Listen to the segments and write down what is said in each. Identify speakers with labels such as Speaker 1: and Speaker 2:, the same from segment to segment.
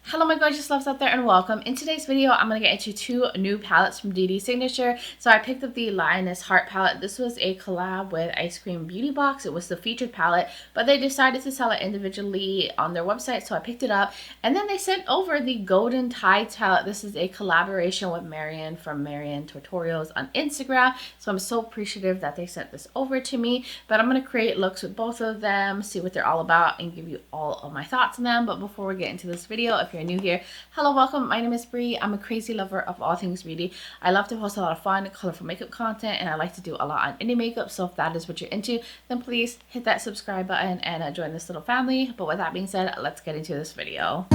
Speaker 1: Hello my gorgeous loves out there and welcome. In today's video, I'm going to get into two new palettes from DedeSignature. So I picked up the Lioness Heart palette. This was a collab with Ice Cream Beauty Box. It was the featured palette, but they decided to sell it individually on their website. So I picked it up and then they sent over the Golden Tides palette. This is a collaboration with Mariam from Mariam Tutorials on Instagram. So I'm so appreciative that they sent this over to me, but I'm going to create looks with both of them, see what they're all about and give you all of my thoughts on them. But before we get into this video, if you're new here, hello, welcome. My name is Bree. I'm a crazy lover of all things beauty. I love to post a lot of fun, colorful makeup content, and I like to do a lot on indie makeup. So if that is what you're into, then please hit that subscribe button and join this little family. But with that being said, let's get into this video.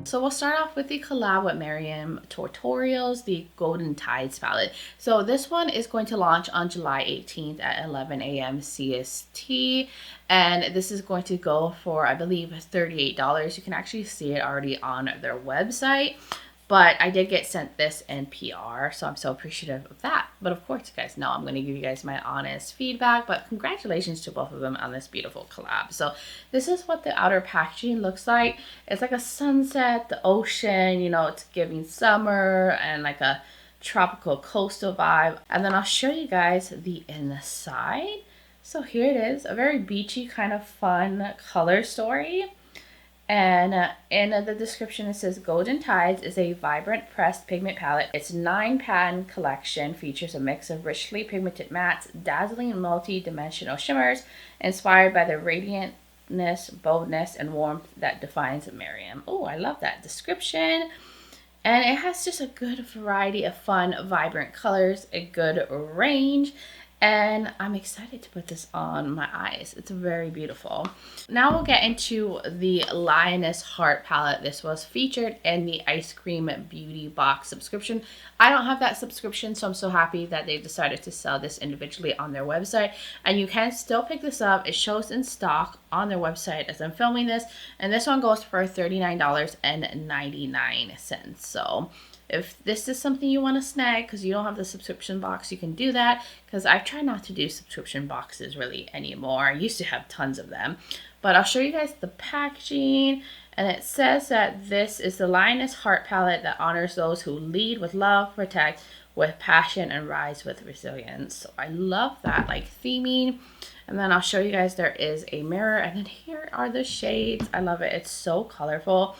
Speaker 1: So we'll start off with the collab with Mariam Tutorials, the Golden Tides palette. So this one is going to launch on July 18th at 11 a.m. CST. And this is going to go for, I believe, $38. You can actually see it already on their website. But I did get sent this in PR, so I'm so appreciative of that. But of course, you guys know I'm going to give you guys my honest feedback. But congratulations to both of them on this beautiful collab. So this is what the outer packaging looks like. It's like a sunset, the ocean, you know, it's giving summer and like a tropical coastal vibe. And then I'll show you guys the inside. So here it is, a very beachy kind of fun color story. And in the description it says Golden Tides is a vibrant pressed pigment palette. Its 9-pan collection features a mix of richly pigmented mattes, dazzling multi-dimensional shimmers, inspired by the radiantness, boldness, and warmth that defines Mariam. Oh, I love that description. And it has just a good variety of fun, vibrant colors, a good range. And I'm excited to put this on my eyes. It's very beautiful. Now we'll get into the Lioness Heart palette. This was featured in the Ice Cream Beauty Box subscription. I don't have that subscription, so I'm so happy that they decided to sell this individually on their website. And you can still pick this up. It shows in stock on their website as I'm filming this. And this one goes for $39.99. So if this is something you want to snag because you don't have the subscription box, you can do that, because I try not to do subscription boxes really anymore. I used to have tons of them. But I'll show you guys the packaging. And it says that this is the Lioness Heart palette that honors those who lead with love, protect with passion, and rise with resilience. So I love that like theming. And then I'll show you guys there is a mirror. And then here are the shades. I love it. It's so colorful.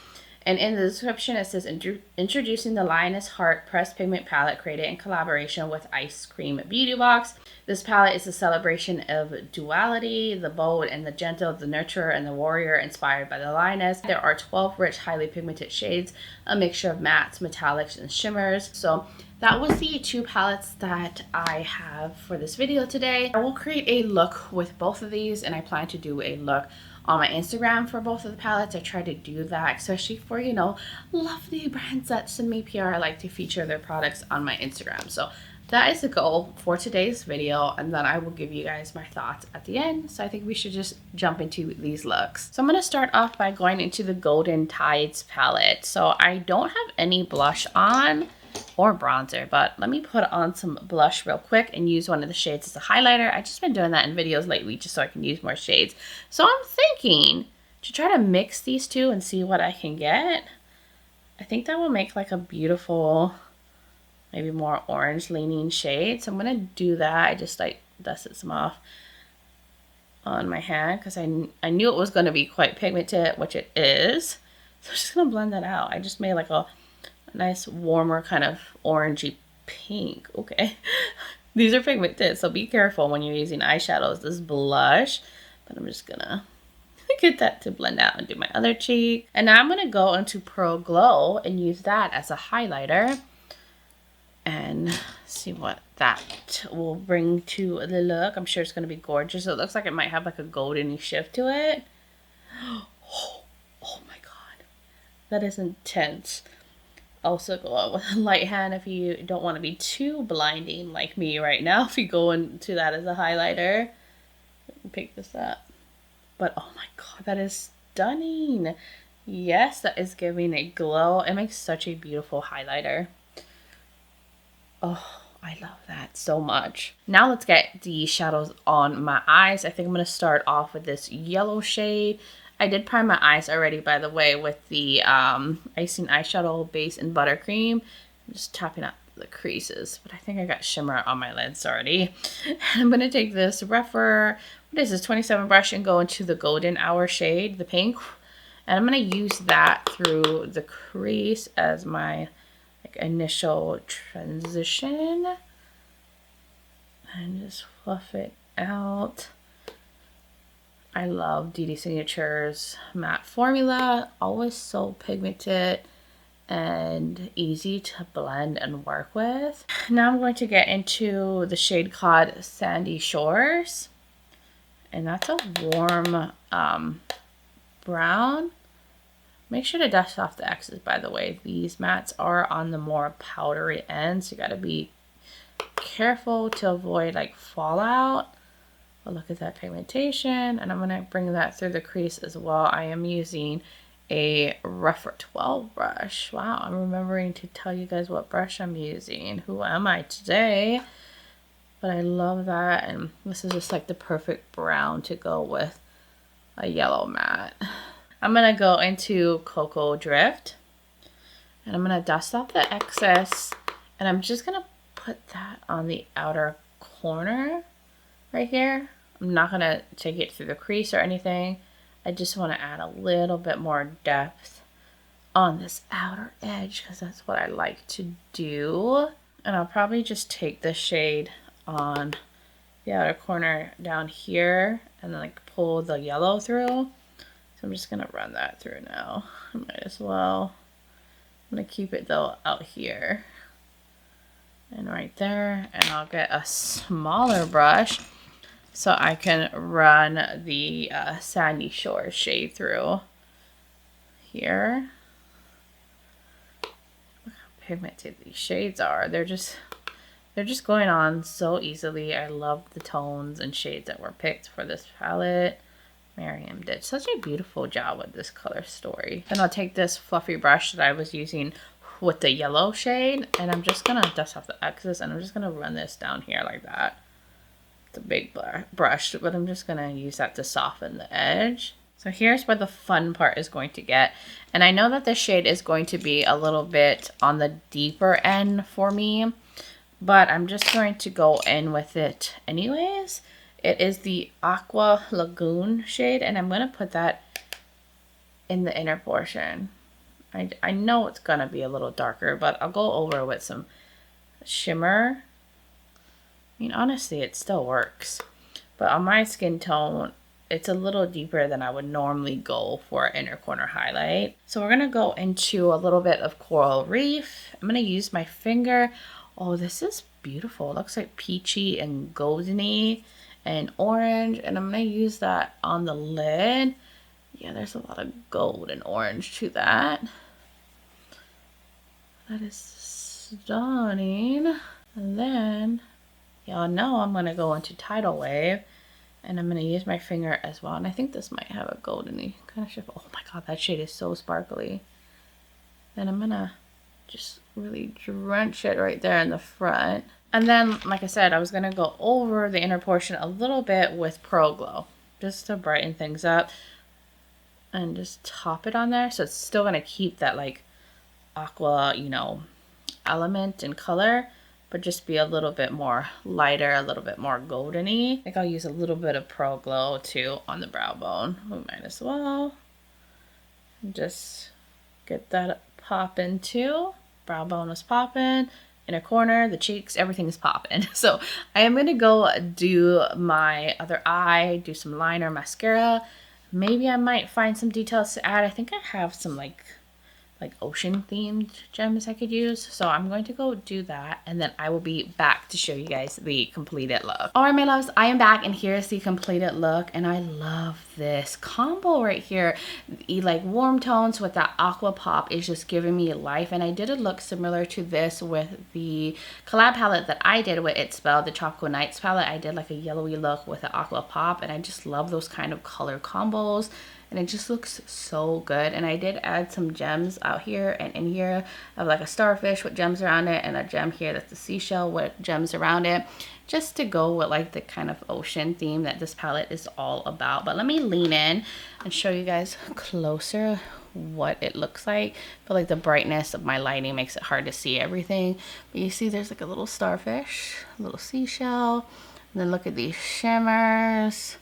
Speaker 1: And in the description, it says, introducing the Lioness Heart Pressed Pigment Palette created in collaboration with Ice Cream Beauty Box. This palette is a celebration of duality, the bold and the gentle, the nurturer and the warrior, inspired by the lioness. There are 12 rich, highly pigmented shades, a mixture of mattes, metallics, and shimmers. So that was the two palettes that I have for this video today. I will create a look with both of these, and I plan to do a look on my Instagram for both of the palettes. I try to do that, especially for, you know, lovely brands that send me PR. I like to feature their products on my Instagram. So that is the goal for today's video, and then I will give you guys my thoughts at the end. So I think we should just jump into these looks. So I'm going to start off by going into the Golden Tides palette. So I don't have any blush on or bronzer, but let me put on some blush real quick and use one of the shades as a highlighter. I've just been doing that in videos lately just so I can use more shades. So I'm thinking to try to mix these two and see what I can get. I think that will make like a beautiful, maybe more orange leaning shade. So I'm going to do that. I just like dusted some off on my hand because I knew it was going to be quite pigmented, which it is. So I'm just going to blend that out. I just made like a nice warmer kind of orangey pink. Okay. These are pigmented, so be careful when you're using eyeshadows. This blush, but I'm just gonna get that to blend out and do my other cheek. And now I'm gonna go into Pro Glow and use that as a highlighter and see what that will bring to the look. I'm sure it's gonna be gorgeous. It looks like it might have like a goldeny shift to it. Oh my god, that is intense. Also go out with a light hand if you don't want to be too blinding like me right now. If you go into that as a highlighter, pick this up. But oh my god, that is stunning. Yes, that is giving a glow. It makes such a beautiful highlighter. Oh, I love that so much. Now let's get the shadows on my eyes. I think I'm going to start off with this yellow shade. I did prime my eyes already, by the way, with the icing eyeshadow base in buttercream. I'm just tapping up the creases, but I think I got shimmer on my lids already. I'm going to take this rougher, what is this, 27 brush and go into the golden hour shade, the pink. And I'm going to use that through the crease as my initial transition and just fluff it out. I love DedeSignature's matte formula, always so pigmented and easy to blend and work with. Now I'm going to get into the shade called Sandy Shores, and that's a warm brown. Make sure to dust off the excess, by the way. These mattes are on the more powdery end, so you got to be careful to avoid like fallout. But look at that pigmentation, and I'm going to bring that through the crease as well. I am using a rougher 12 brush. Wow, I'm remembering to tell you guys what brush I'm using. Who am I today? But I love that, and this is just like the perfect brown to go with a yellow matte. I'm going to go into Cocoa Drift, and I'm going to dust off the excess, and I'm just going to put that on the outer corner right here. I'm not going to take it through the crease or anything. I just want to add a little bit more depth on this outer edge because that's what I like to do. And I'll probably just take the shade on the outer corner down here and then like pull the yellow through. So I'm just going to run that through now. I might as well. I'm going to keep it though out here and right there. And I'll get a smaller brush so I can run the Sandy Shores shade through here. Look how pigmented these shades are. They're just going on so easily. I love the tones and shades that were picked for this palette. Mariam did such a beautiful job with this color story. Then I'll take this fluffy brush that I was using with the yellow shade, and I'm just gonna dust off the excess, and I'm just gonna run this down here like that. It's a big brush, but I'm just gonna use that to soften the edge. So here's where the fun part is going to get, and I know that this shade is going to be a little bit on the deeper end for me, but I'm just going to go in with it anyways. It is the Aqua Lagoon shade, and I'm going to put that in the inner portion. I know it's going to be a little darker, but I'll go over with some shimmer. I mean, honestly, it still works. But on my skin tone, it's a little deeper than I would normally go for an inner corner highlight. So we're going to go into a little bit of Coral Reef. I'm going to use my finger. Oh, this is beautiful. It looks like peachy and goldeny and orange, and I'm going to use that on the lid. Yeah, there's a lot of gold and orange to that. That is stunning. And then, y'all know I'm going to go into Tidal Wave, and I'm going to use my finger as well. And I think this might have a goldeny kind of shift. Oh my god, that shade is so sparkly. Then I'm going to just really drench it right there in the front. And then, like I said, I was going to go over the inner portion a little bit with Pro Glow, just to brighten things up. And just top it on there. So it's still going to keep that, like, aqua, you know, element and color, but just be a little bit more lighter, a little bit more goldeny. I think I'll use a little bit of Pro Glow, too, on the brow bone. We might as well. Just get that popping, too. Brow bone is popping. Inner corner, the cheeks, everything is popping. So I am going to go do my other eye, do some liner, mascara. Maybe I might find some details to add. I think I have some like ocean themed gems I could use. So I'm going to go do that, and then I will be back to show you guys the completed look. All right, my loves, I am back, and here's the completed look, and I love this combo right here. Like warm tones with that aqua pop is just giving me life, and I did a look similar to this with the collab palette that I did with It's Spelled, the Tropical Nights palette. I did like a yellowy look with an aqua pop, and I just love those kind of color combos. And it just looks so good. And I did add some gems out here and in here. I have like a starfish with gems around it and a gem here that's a seashell with gems around it, just to go with like the kind of ocean theme that this palette is all about. But let me lean in and show you guys closer what it looks like. I feel like the brightness of my lighting makes it hard to see everything, but you see there's like a little starfish, a little seashell, and then look at these shimmers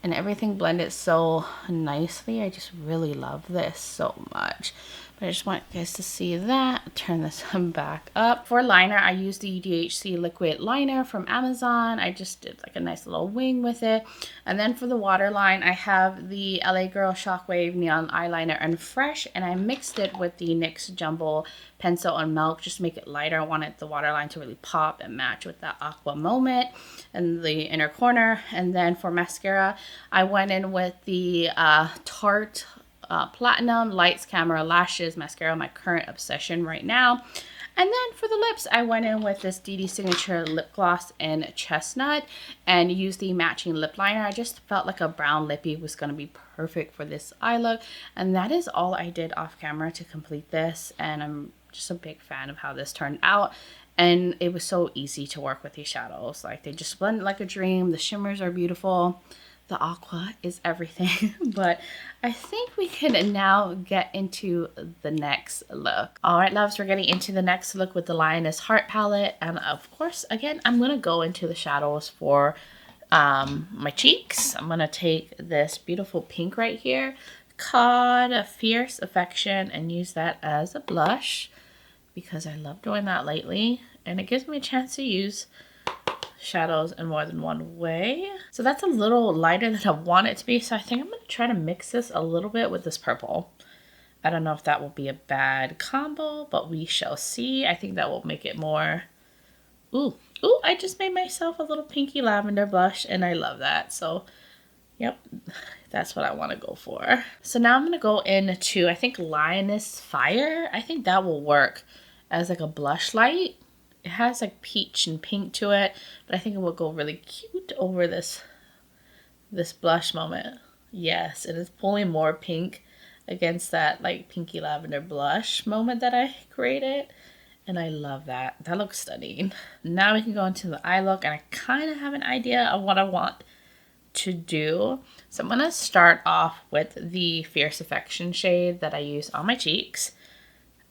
Speaker 1: and everything blended so nicely. I just really love this so much. But I just want you guys to see that. Turn this back up. For liner, I used the DHC liquid liner from Amazon. I just did like a nice little wing with it. And then for the waterline, I have the LA Girl Shockwave Neon Eyeliner in Fresh, and I mixed it with the NYX Jumbo Pencil and Milk just to make it lighter. I wanted the waterline to really pop and match with that aqua moment in the inner corner. And then for mascara, I went in with the Tarte Platinum Lights Camera Lashes Mascara, my current obsession right now. And then for the lips, I went in with this DedeSignature lip gloss in Chestnut and used the matching lip liner. I just felt like a brown lippy was going to be perfect for this eye look. And that is all I did off camera to complete this. And I'm just a big fan of how this turned out. And it was so easy to work with these shadows. Like, they just blend like a dream. The shimmers are beautiful. The aqua is everything. But I think we can now get into the next look. All right, loves, we're getting into the next look with the Lioness Heart palette. And of course, again, I'm going to go into the shadows for my cheeks. I'm going to take this beautiful pink right here, called Fierce Affection, and use that as a blush because I love doing that lately. And it gives me a chance to use shadows in more than one way. So that's a little lighter than I want it to be. So I think I'm going to try to mix this a little bit with this purple. I don't know if that will be a bad combo, but we shall see. I think that will make it more... Ooh, I just made myself a little pinky lavender blush and I love that. So, yep, that's what I want to go for. So now I'm going to go into, I think, Lioness Fire. I think that will work as like a blush light. It has like peach and pink to it, but I think it will go really cute over this blush moment. Yes, it is pulling more pink against that like pinky lavender blush moment that I created. And I love that. That looks stunning. Now we can go into the eye look, and I kind of have an idea of what I want to do. So I'm going to start off with the Fierce Affection shade that I use on my cheeks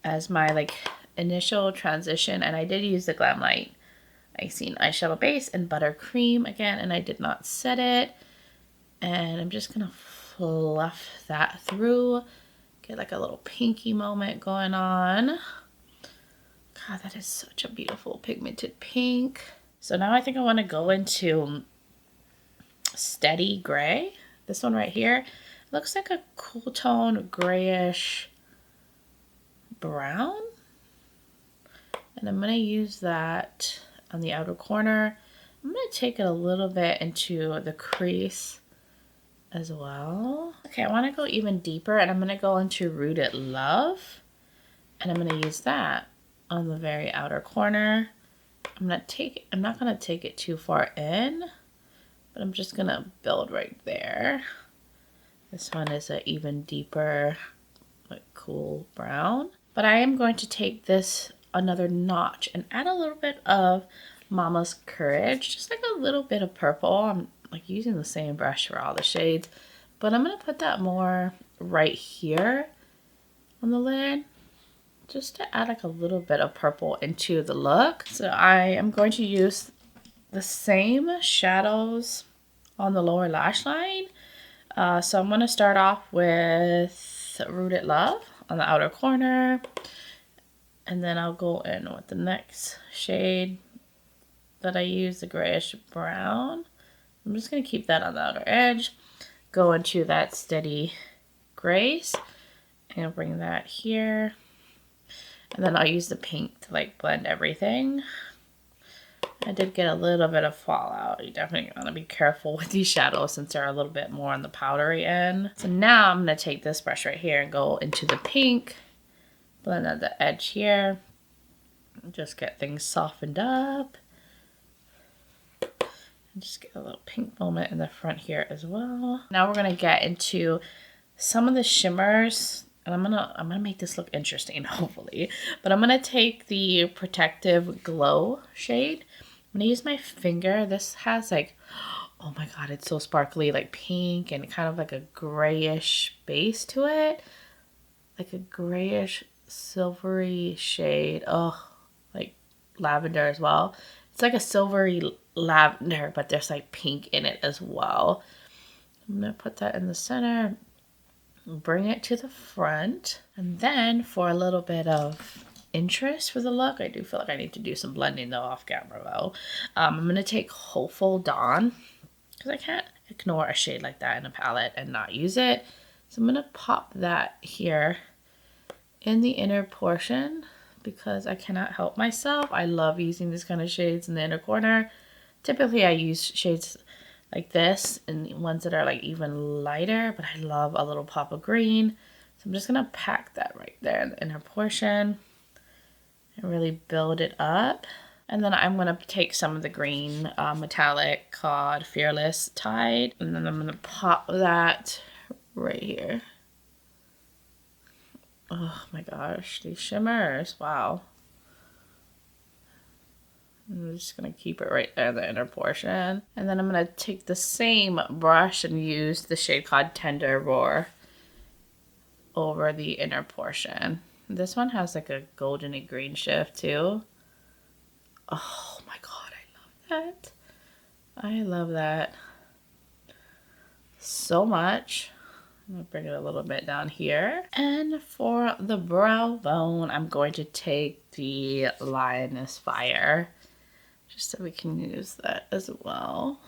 Speaker 1: as my like initial transition. And I did use the Glam Light Icing Eyeshadow Base in Buttercream again, and I did not set it. And I'm just going to fluff that through. Get like a little pinky moment going on. God, that is such a beautiful pigmented pink. So now I think I want to go into Steady Gray. This one right here. It looks like a cool tone grayish brown. And I'm going to use that on the outer corner. I'm going to take it a little bit into the crease as well. Okay, I want to go even deeper, and I'm going to go into Rooted Love. And I'm going to use that on the very outer corner. I'm not going to take it too far in, but I'm just going to build right there. This one is an even deeper, like cool brown. But I am going to take this another notch and add a little bit of Mama's Courage, just like a little bit of purple. I'm like using the same brush for all the shades, but I'm going to put that more right here on the lid, just to add like a little bit of purple into the look. So I am going to use the same shadows on the lower lash line. So I'm going to start off with Rooted Love on the outer corner. And then I'll go in with the next shade that I use, the grayish brown. I'm just going to keep that on the outer edge. Go into that Steady Grace and bring that here. And then I'll use the pink to like blend everything. I did get a little bit of fallout. You definitely want to be careful with these shadows since they're a little bit more on the powdery end. So now I'm going to take this brush right here and go into the pink. Blend at the edge here. Just get things softened up. And just get a little pink moment in the front here as well. Now we're going to get into some of the shimmers And I'm gonna make this look interesting, hopefully. But I'm gonna take the Protective Glow shade. I'm gonna use my finger. This has like, oh my god, it's so sparkly, like pink and kind of like a grayish base to it. Like a grayish silvery shade. Oh, like lavender as well. It's like a silvery lavender, but there's like pink in it as well. I'm gonna put that in the center, bring it to the front, and then for a little bit of interest for the look, I do feel like I need to do some blending though off camera though. I'm gonna take Hopeful Dawn, because I can't ignore a shade like that in a palette and not use it. So I'm gonna pop that here in the inner portion because I cannot help myself. I love using these kind of shades in the inner corner. Typically I use shades like this and ones that are like even lighter, but I love a little pop of green. So I'm just gonna pack that right there in the inner portion and really build it up. And then I'm gonna take some of the green metallic called Fearless Tide, and then I'm gonna pop that right here. Oh my gosh, these shimmers, wow. I'm just gonna keep it right there in the inner portion. And then I'm gonna take the same brush and use the shade called Tender Roar over the inner portion. This one has like a goldeny green shift too. Oh my god, I love that. I love that so much. I'm gonna bring it a little bit down here. And for the brow bone, I'm going to take the Lioness Fire, just so we can use that as well.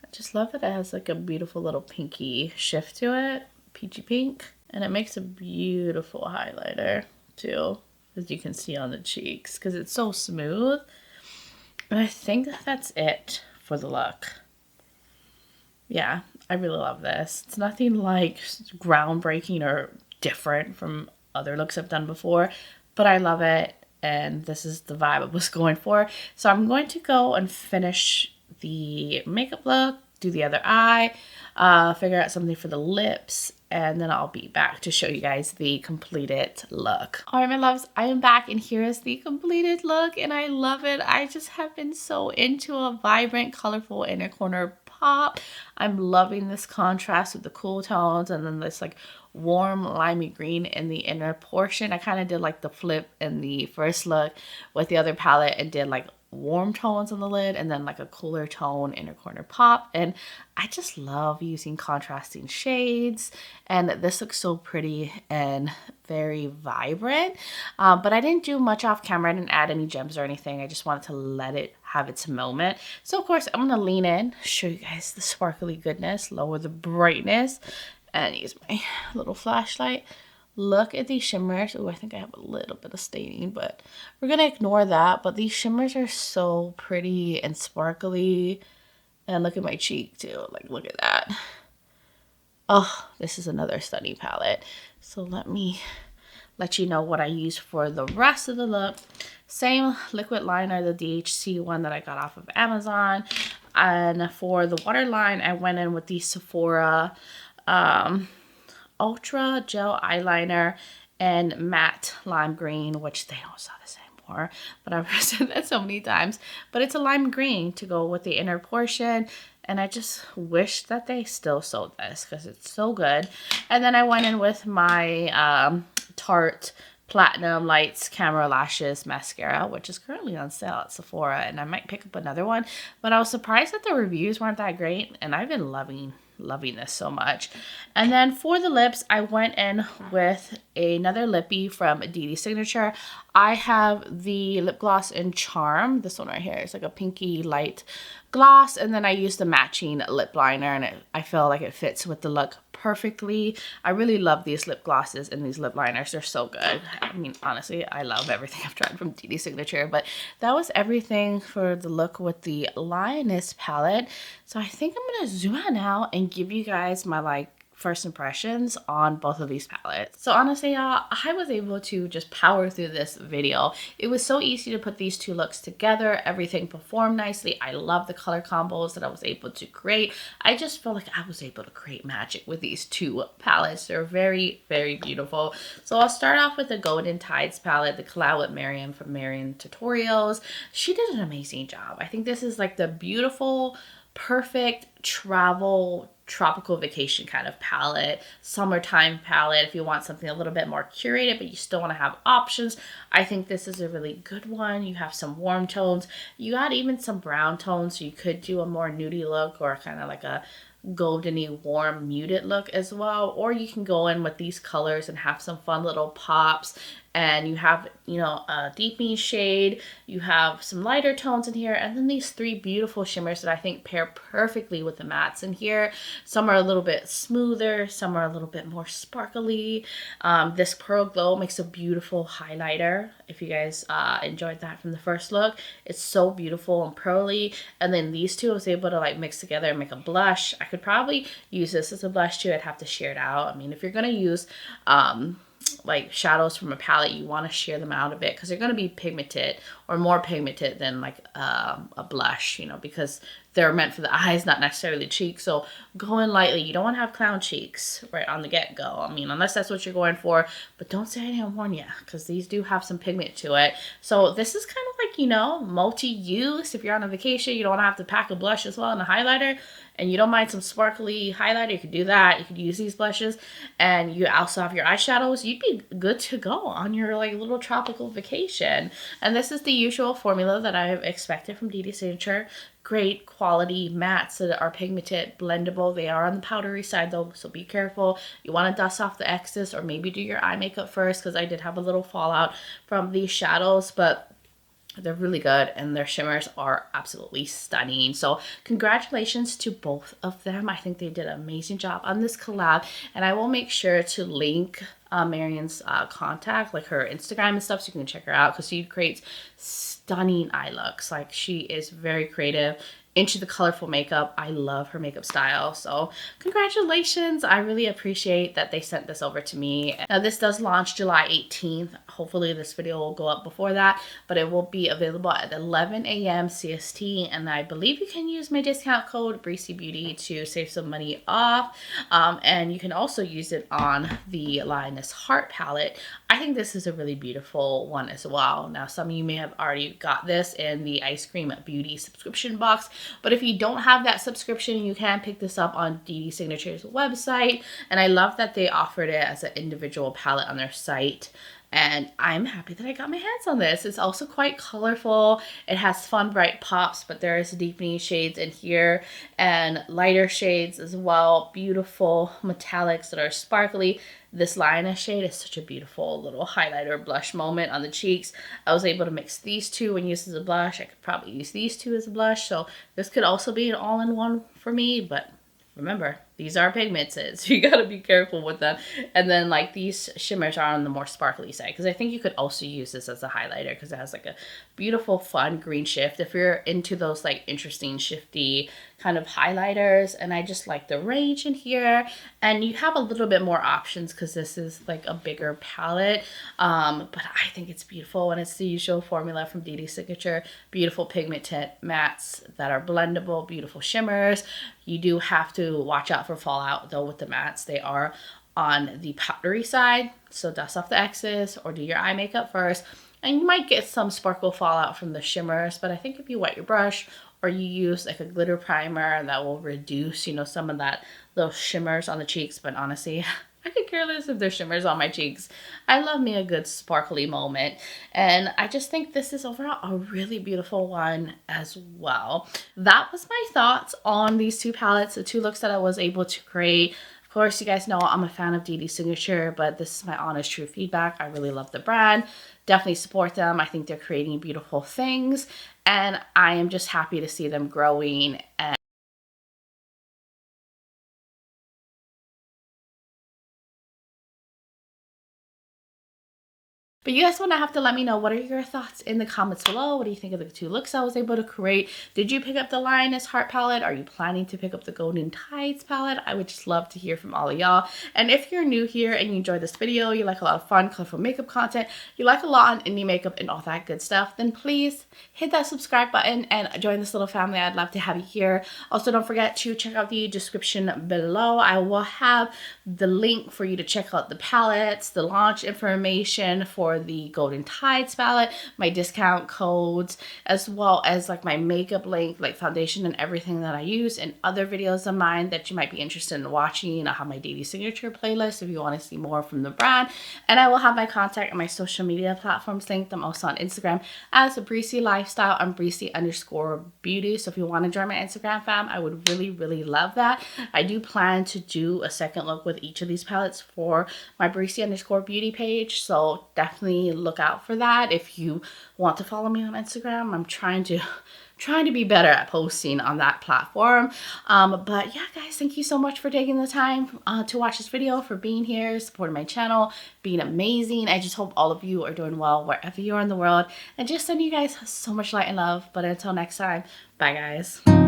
Speaker 1: I just love that it has like a beautiful little pinky shift to it, peachy pink. And it makes a beautiful highlighter too, as you can see on the cheeks, because it's so smooth. And I think that's it for the look. Yeah, I really love this. It's nothing like groundbreaking or different from other looks I've done before, but I love it, and this is the vibe I was going for. So I'm going to go and finish the makeup look, do the other eye, figure out something for the lips, and then I'll be back to show you guys the completed look. All right, my loves, I am back, and here is the completed look, and I love it. I just have been so into a vibrant, colorful inner corner pop. I'm loving this contrast with the cool tones and then this like warm limey green in the inner portion. I kind of did like the flip in the first look with the other palette and did like warm tones on the lid and then like a cooler tone inner corner pop. And I just love using contrasting shades, and this looks so pretty and very vibrant. But I didn't do much off camera. I didn't add any gems or anything. I just wanted to let it have its moment. So of course I'm gonna lean in, show you guys the sparkly goodness, lower the brightness, and use my little flashlight. Look at these shimmers. Oh, I think I have a little bit of staining, but we're gonna ignore that. But these shimmers are so pretty and sparkly. And look at my cheek too. Like, look at that. Oh, this is another stunning palette. So let me let you know what I use for the rest of the look. Same liquid liner, the DHC one that I got off of Amazon. And for the waterline, I went in with the Sephora Ultra Gel Eyeliner and Matte Lime Green, which they don't sell the same more, but I've said that so many times. But it's a lime green to go with the inner portion, and I just wish that they still sold this because it's so good. And then I went in with my Tarte Platinum Lights Camera Lashes Mascara, which is currently on sale at Sephora, and I might pick up another one. But I was surprised that the reviews weren't that great, and I've been loving this so much. And then for the lips, I went in with another lippy from DedeSignature. I have the lip gloss in Charm. This one right here is like a pinky light gloss, and then I used the matching lip liner, and I feel like it fits with the look perfectly. I really love these lip glosses and these lip liners. They're so good. I mean, honestly, I love everything I've tried from DedeSignature, but that was everything for the look with the Lioness palette. So I think I'm gonna zoom out now and give you guys my like first impressions on both of these palettes. So honestly, y'all, I was able to just power through this video. It was so easy to put these two looks together. Everything performed nicely. I love the color combos that I was able to create. I just feel like I was able to create magic with these two palettes. They're very, very beautiful. So I'll start off with the Golden Tides palette, the collab with Mariam from Mariam Tutorials. She did an amazing job. I think this is like the beautiful, perfect travel tropical vacation kind of palette, summertime palette. If you want something a little bit more curated but you still want to have options, I think this is a really good one. You have some warm tones, you got even some brown tones, so you could do a more nudie look or kind of like a goldeny warm muted look as well, or you can go in with these colors and have some fun little pops. And you have, you know, a deepening shade, you have some lighter tones in here, and then these three beautiful shimmers that I think pair perfectly with the mattes in here. Some are a little bit smoother, some are a little bit more sparkly. This Pearl Glow makes a beautiful highlighter. If you guys enjoyed that from the first look, it's so beautiful and pearly. And then these two I was able to like mix together and make a blush. I could probably use this as a blush too. I'd have to share it out. I mean, if you're gonna use like shadows from a palette, you want to share them out a bit because they're going to be pigmented or more pigmented than like a blush, you know, because they're meant for the eyes, not necessarily the cheeks. So go in lightly. You don't want to have clown cheeks right on the get-go. I mean, unless that's what you're going for, but don't say I didn't warn you, because these do have some pigment to it. So this is kind of like, you know, multi-use. If you're on a vacation, you don't want to have to pack a blush as well and a highlighter, and you don't mind some sparkly highlighter, you could do that. You could use these blushes, and you also have your eyeshadows. You'd be good to go on your like little tropical vacation. And this is the usual formula that I have expected from DedeSignature. Great quality mattes that are pigmented, blendable. They are on the powdery side though, so be careful. You want to dust off the excess, or maybe do your eye makeup first, because I did have a little fallout from these shadows, but they're really good and their shimmers are absolutely stunning. So congratulations to both of them. I think they did an amazing job on this collab, and I will make sure to link Mariam's contact, like her Instagram and stuff, so you can check her out, because she creates stunning eye looks. Like, she is very creative, into the colorful makeup. I love her makeup style. So congratulations. I really appreciate that they sent this over to me. Now this does launch July 18th. Hopefully this video will go up before that, but it will be available at 11 a.m. CST, and I believe you can use my discount code BRICBEAUTY to save some money off. And you can also use it on the Lioness Heart palette. I think this is a really beautiful one as well. Now some of you may have already got this in the Ice Cream Beauty subscription box, but if you don't have that subscription, you can pick this up on DedeSignature's website. And I love that they offered it as an individual palette on their site. And I'm happy that I got my hands on this. It's also quite colorful. It has fun, bright pops, but there is deepening shades in here and lighter shades as well. Beautiful metallics that are sparkly. This Lioness shade is such a beautiful little highlighter blush moment on the cheeks. I was able to mix these two and use as a blush. I could probably use these two as a blush. So this could also be an all-in-one for me, but remember, these are pigmented, so you gotta be careful with them. And then like these shimmers are on the more sparkly side, because I think you could also use this as a highlighter, because it has like a beautiful fun green shift if you're into those like interesting shifty kind of highlighters. And I just like the range in here, and you have a little bit more options because this is like a bigger palette. But I think it's beautiful, and it's the usual formula from DedeSignature. Beautiful pigmented mattes that are blendable, beautiful shimmers. You do have to watch out for fallout though with the mattes. They are on the powdery side, so dust off the excess or do your eye makeup first, and you might get some sparkle fallout from the shimmers. But I think if you wet your brush or you use like a glitter primer, that will reduce, you know, some of that, those shimmers on the cheeks. But honestly, I could care less if there's shimmers on my cheeks. I love me a good sparkly moment. And I just think this is overall a really beautiful one as well. That was my thoughts on these two palettes, the two looks that I was able to create. Of course, you guys know I'm a fan of DedeSignature, but this is my honest, true feedback. I really love the brand. Definitely support them. I think they're creating beautiful things, and I am just happy to see them growing and But you guys want to have to let me know, what are your thoughts in the comments below? What do you think of the 2 looks I was able to create? Did you pick up the Lioness Heart palette? Are you planning to pick up the Golden Tides palette? I would just love to hear from all of y'all. And if you're new here and you enjoyed this video, you like a lot of fun, colorful makeup content, you like a lot on indie makeup and all that good stuff, then please hit that subscribe button and join this little family. I'd love to have you here. Also, don't forget to check out the description below. I will have the link for you to check out the palettes, the launch information for the Golden Tides palette, my discount codes, as well as like my makeup link, like foundation and everything that I use, and other videos of mine that you might be interested in watching. I'll have my DedeSignature playlist if you want to see more from the brand, and I will have my contact and my social media platforms linked. I'm also on Instagram as Breezy Lifestyle. I'm Breezy_beauty. So if you want to join my Instagram fam, I would really love that. I do plan to do a second look with each of these palettes for my Breezy_beauty page, so definitely look out for that if you want to follow me on Instagram. I'm trying to be better at posting on that platform. But yeah, guys, thank you so much for taking the time to watch this video, for being here, supporting my channel, being amazing. I just hope all of you are doing well wherever you are in the world, and just sending you guys so much light and love. But until next time, bye guys.